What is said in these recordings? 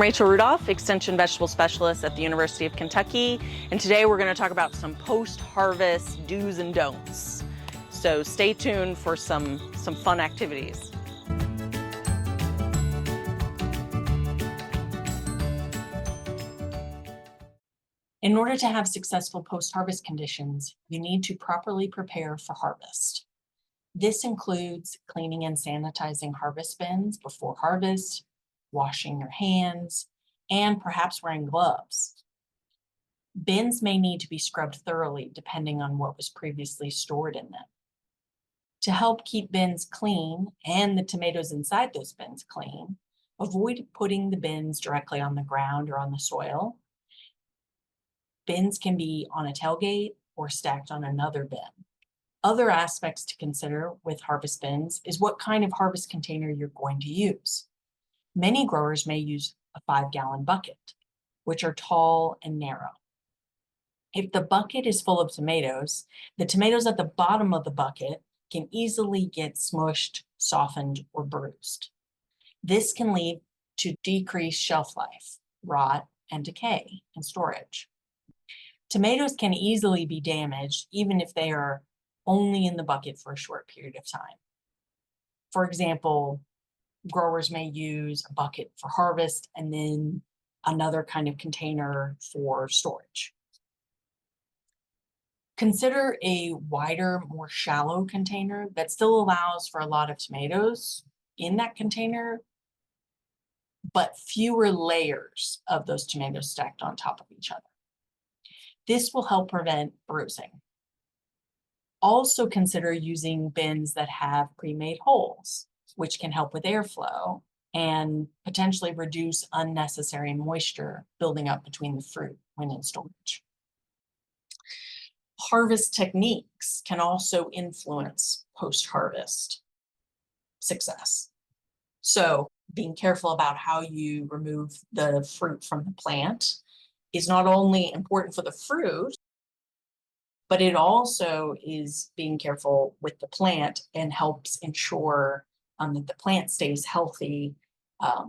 Rachel Rudolph, Extension Vegetable Specialist at the University of Kentucky, and today we're going to talk about some post-harvest do's and don'ts. So stay tuned for some fun activities. In order to have successful post-harvest conditions, you need to properly prepare for harvest. This includes cleaning and sanitizing harvest bins before harvest, washing your hands, and perhaps wearing gloves. Bins may need to be scrubbed thoroughly depending on what was previously stored in them. To help keep bins clean and the tomatoes inside those bins clean, avoid putting the bins directly on the ground or on the soil. Bins can be on a tailgate or stacked on another bin. Other aspects to consider with harvest bins is what kind of harvest container you're going to use. Many growers may use a 5-gallon bucket, which are tall and narrow. If the bucket is full of tomatoes, the tomatoes at the bottom of the bucket can easily get smushed, softened, or bruised. This can lead to decreased shelf life, rot, and decay in storage. Tomatoes can easily be damaged even if they are only in the bucket for a short period of time. For example, growers may use a bucket for harvest and then another kind of container for storage. Consider a wider, more shallow container that still allows for a lot of tomatoes in that container, but fewer layers of those tomatoes stacked on top of each other. This will help prevent bruising. Also consider using bins that have pre-made holes, which can help with airflow and potentially reduce unnecessary moisture building up between the fruit when in storage. Harvest techniques can also influence post-harvest success. So being careful about how you remove the fruit from the plant is not only important for the fruit, but it also is being careful with the plant and helps ensure that the plant stays healthy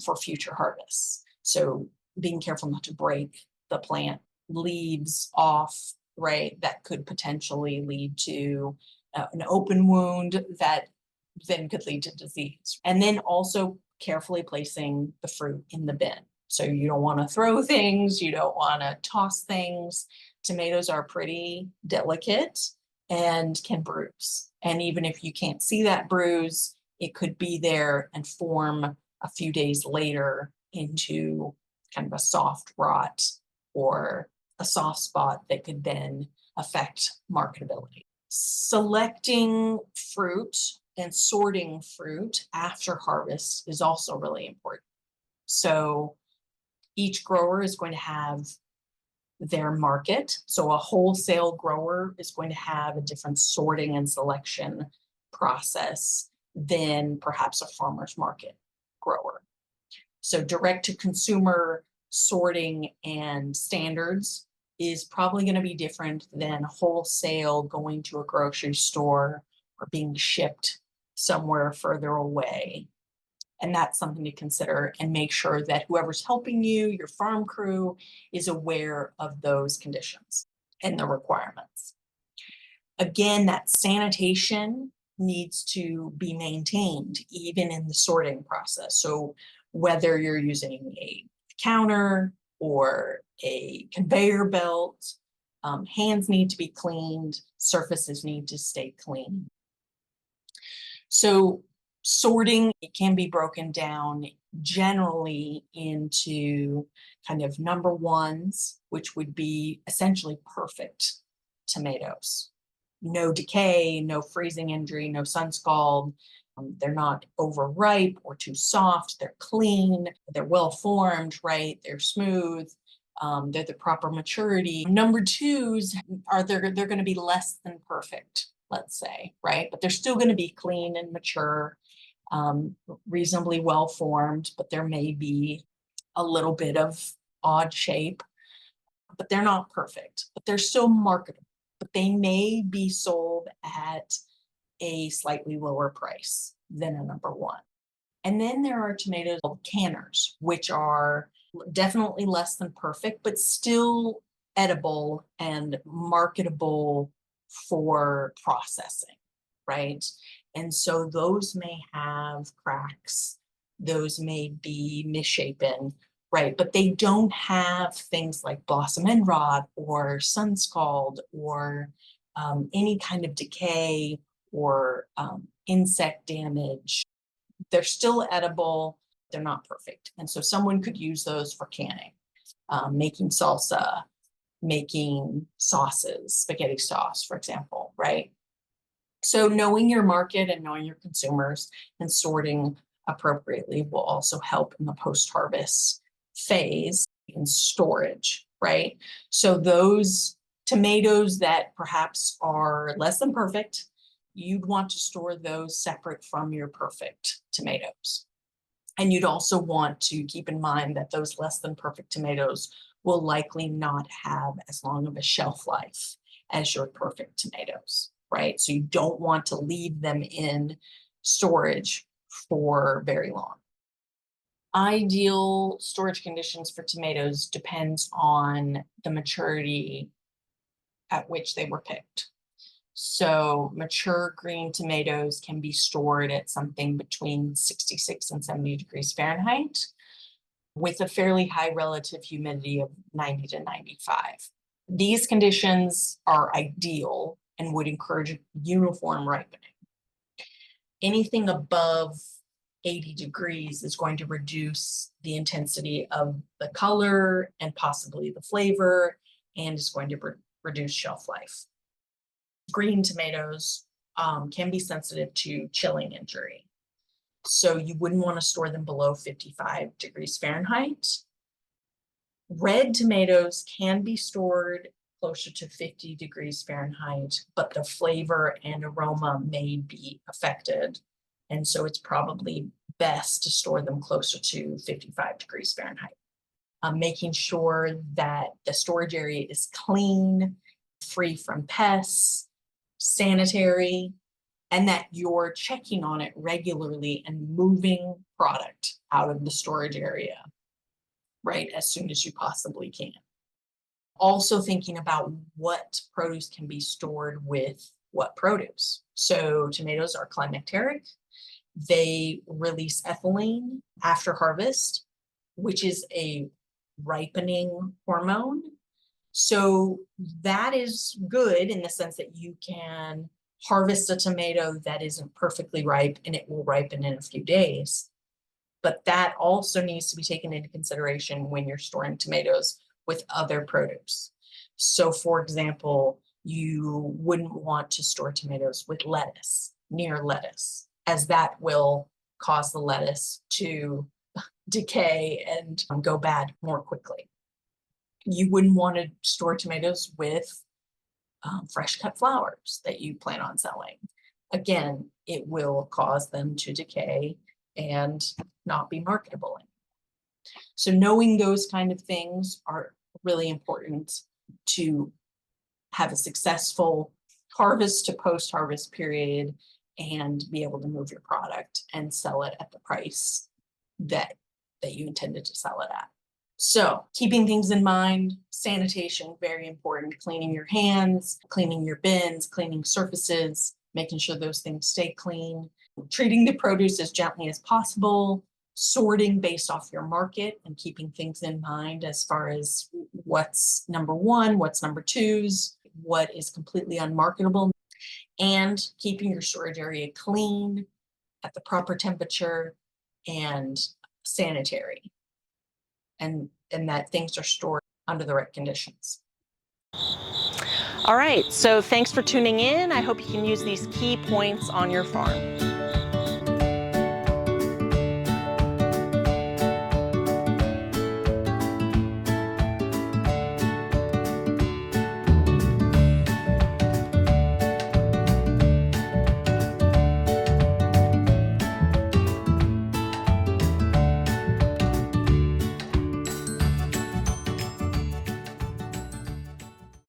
for future harvests. So being careful not to break the plant leaves off, right? That could potentially lead to an open wound that then could lead to disease. And then also carefully placing the fruit in the bin. So you don't want to throw things, you don't want to toss things. Tomatoes are pretty delicate and can bruise. And even if you can't see that bruise, it could be there and form a few days later into kind of a soft rot or a soft spot that could then affect marketability. Selecting fruit and sorting fruit after harvest is also really important. So each grower is going to have their market. So a wholesale grower is going to have a different sorting and selection process than perhaps a farmer's market grower. So direct to consumer sorting and standards is probably going to be different than wholesale going to a grocery store or being shipped somewhere further away. And that's something to consider and make sure that whoever's helping you, your farm crew, is aware of those conditions and the requirements. Again, that sanitation needs to be maintained even in the sorting process. So whether you're using a counter or a conveyor belt, hands need to be cleaned, surfaces need to stay clean. So sorting, it can be broken down generally into kind of number ones, which would be essentially perfect tomatoes. No decay, no freezing injury, no sun scald. They're not overripe or too soft. They're clean, they're well formed, right? They're smooth. They're the proper maturity. Number twos are they're going to be less than perfect, let's say, right? But they're still going to be clean and mature. Reasonably well formed, but there may be a little bit of odd shape, but they're not perfect, but they're still marketable, but they may be sold at a slightly lower price than a number one. And then there are tomatoes called canners, which are definitely less than perfect, but still edible and marketable for processing, right? And so those may have cracks, those may be misshapen, right? But they don't have things like blossom end rot or sun scald or any kind of decay or insect damage. They're still edible, they're not perfect. And so someone could use those for canning, making salsa, making sauces, spaghetti sauce, for example, right? So knowing your market and knowing your consumers and sorting appropriately will also help in the post-harvest phase in storage, right? So those tomatoes that perhaps are less than perfect, you'd want to store those separate from your perfect tomatoes. And you'd also want to keep in mind that those less than perfect tomatoes will likely not have as long of a shelf life as your perfect tomatoes, right? So you don't want to leave them in storage for very long. Ideal storage conditions for tomatoes depends on the maturity at which they were picked. So mature green tomatoes can be stored at something between 66 and 70 degrees Fahrenheit with a fairly high relative humidity of 90 to 95. These conditions are ideal and would encourage uniform ripening. Anything above 80 degrees is going to reduce the intensity of the color and possibly the flavor, and is going to reduce shelf life. Green tomatoes can be sensitive to chilling injury. So you wouldn't want to store them below 55 degrees Fahrenheit. Red tomatoes can be stored closer to 50 degrees Fahrenheit, but the flavor and aroma may be affected. And so it's probably best to store them closer to 55 degrees Fahrenheit. Making sure that the storage area is clean, free from pests, sanitary, and that you're checking on it regularly and moving product out of the storage area, right, as soon as you possibly can. Also thinking about what produce can be stored with what produce. So tomatoes are climacteric. They release ethylene after harvest, which is a ripening hormone. So that is good in the sense that you can harvest a tomato that isn't perfectly ripe and it will ripen in a few days. But that also needs to be taken into consideration when you're storing tomatoes with other produce. So for example, you wouldn't want to store tomatoes with lettuce, near lettuce, as that will cause the lettuce to decay and go bad more quickly. You wouldn't want to store tomatoes with fresh cut flowers that you plan on selling. Again, it will cause them to decay and not be marketable anymore. So knowing those kind of things are really important to have a successful harvest to post-harvest period and be able to move your product and sell it at the price that you intended to sell it at. So keeping things in mind, sanitation, very important, cleaning your hands, cleaning your bins, cleaning surfaces, making sure those things stay clean, treating the produce as gently as possible, sorting based off your market and keeping things in mind as far as what's number one, what's number twos, what is completely unmarketable, and keeping your storage area clean at the proper temperature and sanitary, and that things are stored under the right conditions. All right, so thanks for tuning in. I hope you can use these key points on your farm.